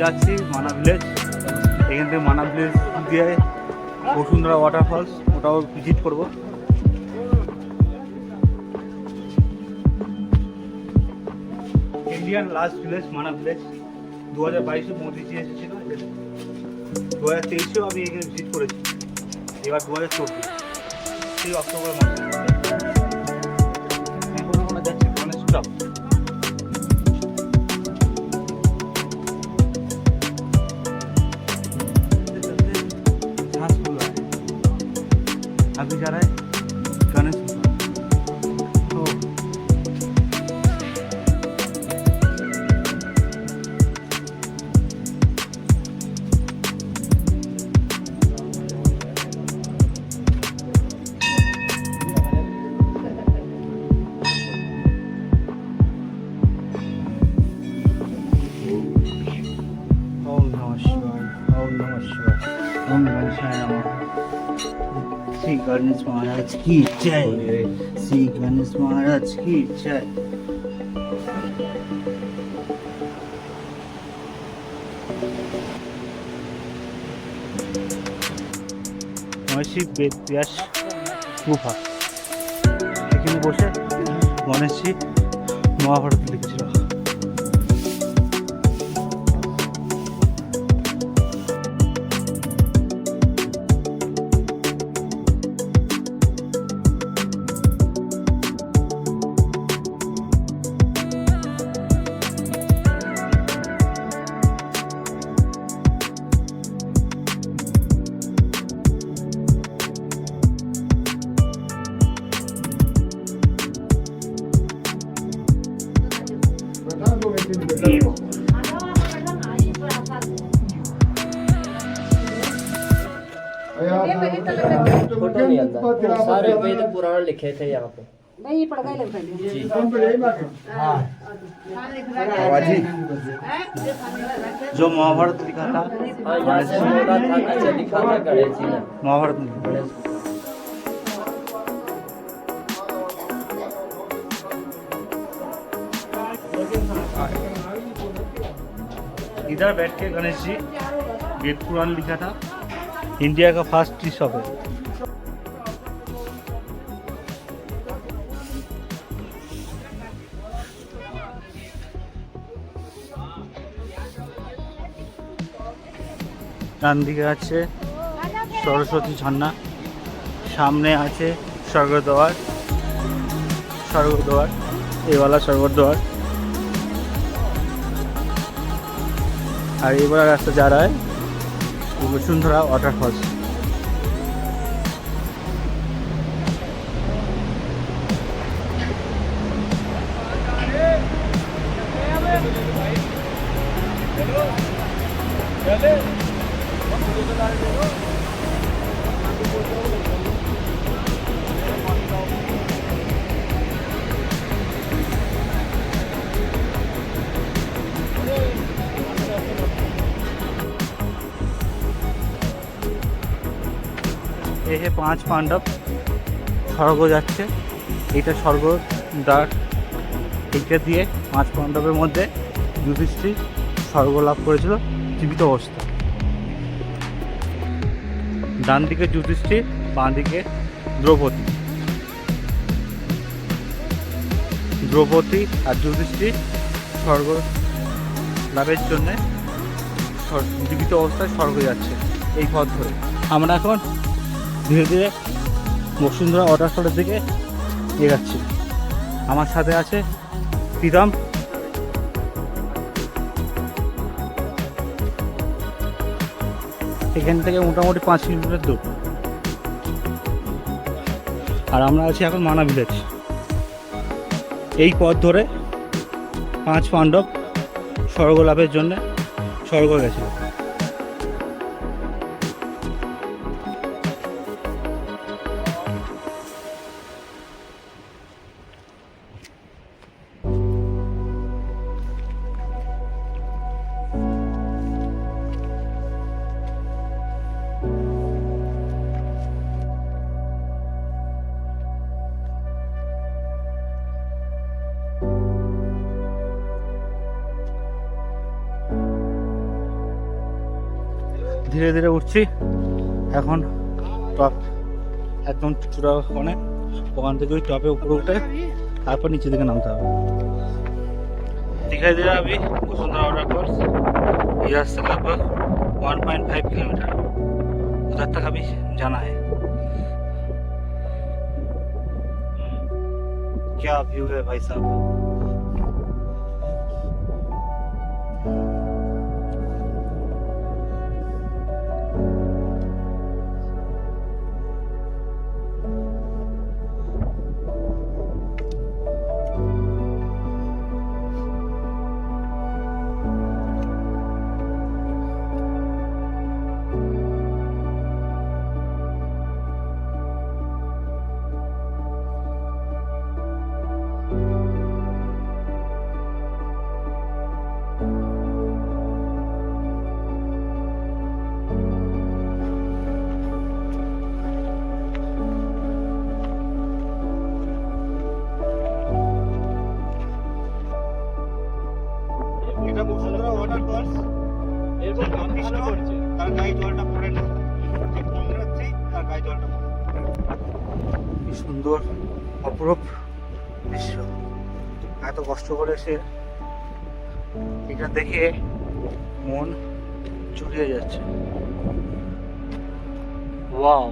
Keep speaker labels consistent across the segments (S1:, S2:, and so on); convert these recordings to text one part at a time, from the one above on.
S1: যাচ্ছি মানা ভিলেজ। এখান থেকে মানা ভিলেজ দিয়ে বসুন্ধরা ওয়াটারফলস, ওটাও ভিজিট করব। ইন্ডিয়ান লাস্ট ভিলেজ মানা ভিলেজ 2022-এ মোদিজি এসেছিল, 2023-এও আমি এখানে ভিজিট করেছি, এবার 2024 সেই অক্টোবর মাসে। এখন আমরা যাচ্ছি গণেশ টপ। अभी जा रहा है गणेश तो ओम नमः शिवाय, ओम नमः शिवाय, ओम गणेशाय नमः। श्री गणेश महाराज की जय, श्री गणेश महाराज की जय। महर्षि वेदव्यास गुफा, এখানে বসে গণেশজি মহাভারত লিখেছিল।
S2: फोटो नहीं आता, सारे वेद पुराण लिखे थे यहाँ पे।
S3: नहीं पढ़ गए लोग पहले
S2: जी
S1: जो महाभारत लिखा था,
S2: हाँ, यहाँ से बोला था, नीचे लिखा था गणेश जी ने।
S1: महाभारत में
S2: गणेश
S1: इधर बैठ के गणेश जी वेद पुराण लिखा था। इंडिया का फर्स्ट टी शॉप है। ডান দিকে আছে সরস্বতী ঝর্ণা, সামনে আছে স্বর্গদ্বার, স্বর্গদ্বার এইওয়ালা स्वर्गद्वार। और ये वाला रास्ता जा रहा है वसुंधरा वाटरफॉल्स। ये है 5 पांडव স্বর্গ যাচ্ছে, এইটা স্বর্গদ্বার। এইটা দিয়ে 5 পাণ্ডবের মধ্যে যুধিষ্ঠির স্বর্গ লাভ করেছিল জীবিত অবস্থা। ডান দিকে যুধিষ্ঠির, বাঁ দিকে দ্রৌপদী। দ্রৌপদী আর যুধিষ্ঠির স্বর্গ লাভের জন্যে জীবিত অবস্থায় স্বর্গ যাচ্ছে এই পথ ধরে। আমরা এখন ধীরে ধীরে বসুন্ধরা ওয়াটারফলের দিকে এগাচ্ছি। আমার সাথে আছে প্রীতম। এখান থেকে মোটামুটি 5 কিলোমিটার দূর। আর আমরা আছি এখন মানা ভিলেজ। এই পথ ধরে 5 পাণ্ডব স্বর্গ লাভের জন্য স্বর্গ গেছিল। ধীরে ধীরে উঠছি। এখন টপ একদম চূড়া ওখানে, ওখান থেকে ওই টপে উপরে উঠে তারপর নিচে দিকে नामता হবে। दिखाई दे रहा है अभी वसुंधरा वाटरफॉल्स। यहाँ से लगभग 1.5 किलोमीटर उधर तक अभी जाना है। क्या व्यू है भाई साहब। এটা বসুন্ধরা ওয়াটারফলস। এরপর ভালো করছে, তার গায়ে জলটা পড়ে না, ঠিক মনে তার গায়ে জলটা পড়ে। কি সুন্দর অপরূপ দৃশ্য। এত কষ্ট করে এসে এটা দেখে মন জুড়িয়ে যাচ্ছে। Wow.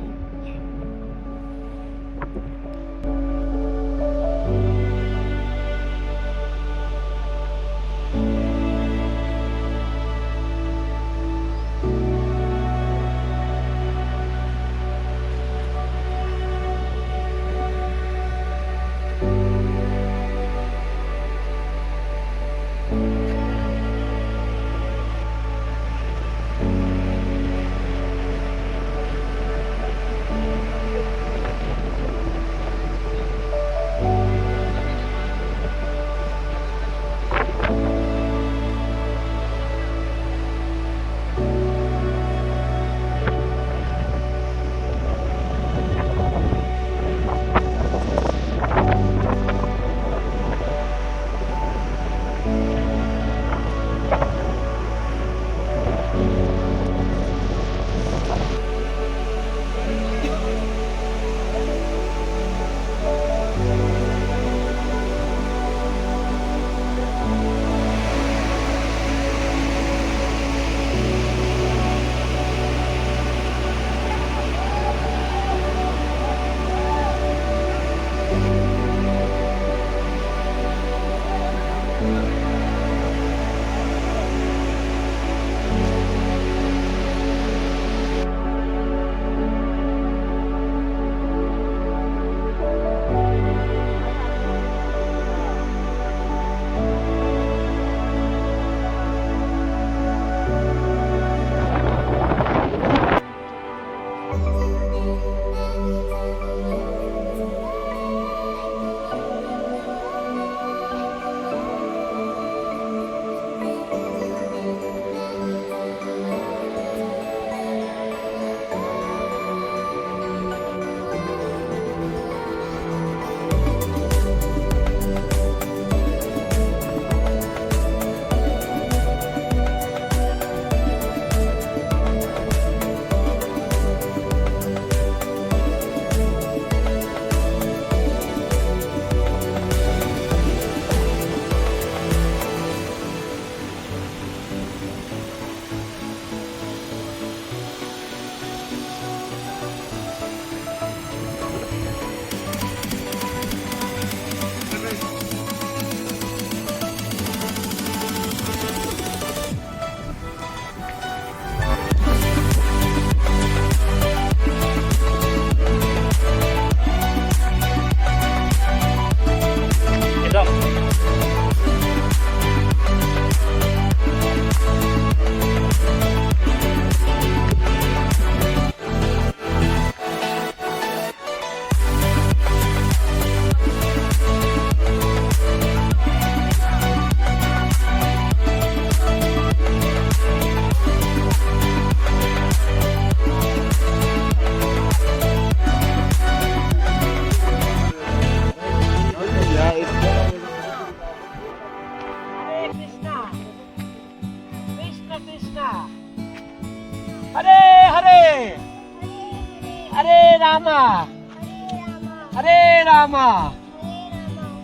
S2: Rama,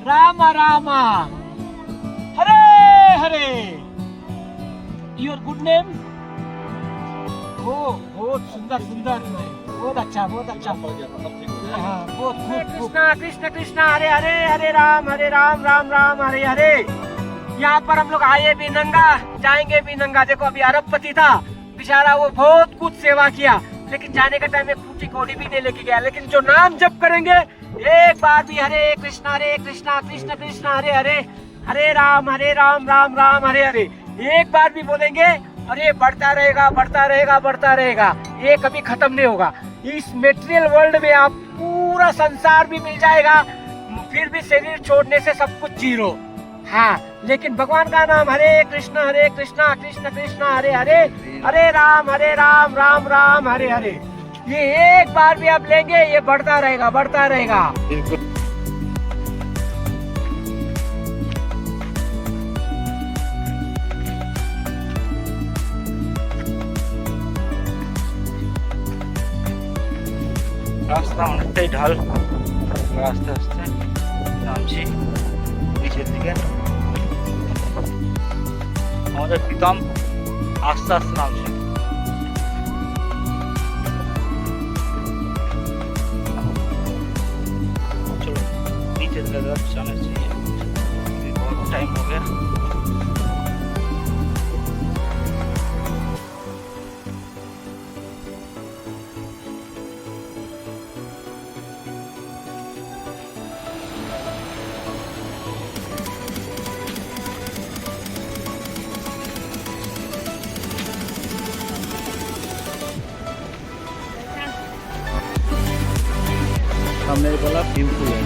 S2: Rama Rama, Hare Hare. Your good name? Oh, बहुत सुंदर सुंदर, बहुत अच्छा बहुत अच्छा। हाँ, बहुत खूब कृष्णा कृष्ण कृष्ण हरे हरे, हरे राम राम राम हरे हरे। यहाँ पर हम लोग आए भी नंगा, जाएंगे भी नंगा। देखो अभी अरबपति था बेचारा, वो बहुत कुछ सेवा किया, लेकिन जाने का टाइम में फूटी कौड़ी भी नहीं लेके गया। लेकिन जो नाम जप करेंगे एक बार भी हरे कृष्णा कृष्ण कृष्ण हरे हरे, हरे राम राम हरे हरे, एक बार भी बोलेंगे और ये बढ़ता रहेगा बढ़ता रहेगा बढ़ता रहेगा, ये कभी खत्म नहीं होगा। इस मेटेरियल वर्ल्ड में आप पूरा संसार भी मिल जाएगा, फिर भी शरीर छोड़ने से सब कुछ जीरो। हाँ, लेकिन भगवान का नाम हरे कृष्णा कृष्ण कृष्ण हरे हरे, हरे राम राम हरे हरे, ये एक बार भी आप लेंगे ये बढ़ता रहेगा बढ़ता रहेगा।
S1: बिल्कुल। রাস্তা অনেকটাই ঢাল, আস্তে আস্তে নামছি নিচের দিকে। আমাদের প্রীতম আস্তে আস্তে নামছে। चलो नीचे तरफ जाना चाहिए, बहुत टाइम हो गया। सामने वाला टेम्पू है।